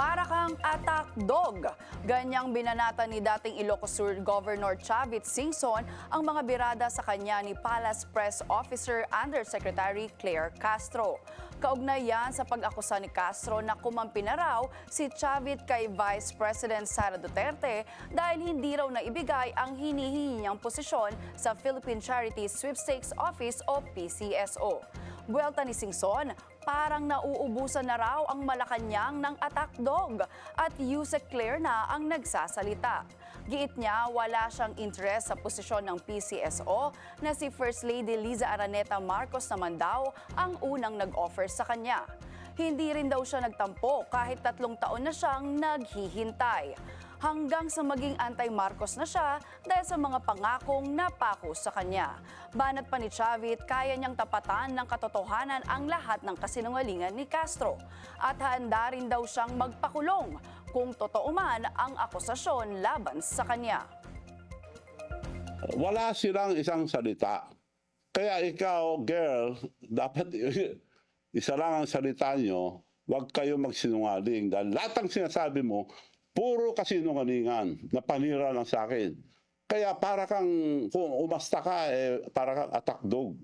Para kang attack dog. Ganyang binanata ni dating Ilocos Sur Governor Chavit Singson ang mga birada sa kanya ni Palace Press Officer Undersecretary Claire Castro. Kaugnay yan sa pag-akusa ni Castro na kumampi na raw si Chavit kay Vice President Sara Duterte dahil hindi raw naibigay ang hinihingi niyang posisyon sa Philippine Charity Sweepstakes Office o PCSO. Buwelta ni Singson, parang nauubusan na raw ang Malacanang ng attack dog at Yusek Claire na ang nagsasalita. Giit niya wala siyang interes sa posisyon ng PCSO na si First Lady Liza Araneta Marcos naman daw ang unang nag-offer sa kanya. Hindi rin daw siya nagtampo kahit 3 taon na siyang naghihintay. Hanggang sa maging anti-Marcos na siya dahil sa mga pangakong napako sa kanya. Banat pa ni Chavit, kaya niyang tapatan ng katotohanan ang lahat ng kasinungalingan ni Castro. At handa rin daw siyang magpakulong kung totoo man ang akusasyon laban sa kanya. Wala silang isang salita. Kaya ikaw, girl, dapat isa lang ang salita nyo, huwag kayo magsinungaling. Dahil lahat ng sinasabi mo, puro kasinungalingan na panira lang sa akin. Kaya para kang, kung umasta ka, para kang attack dog.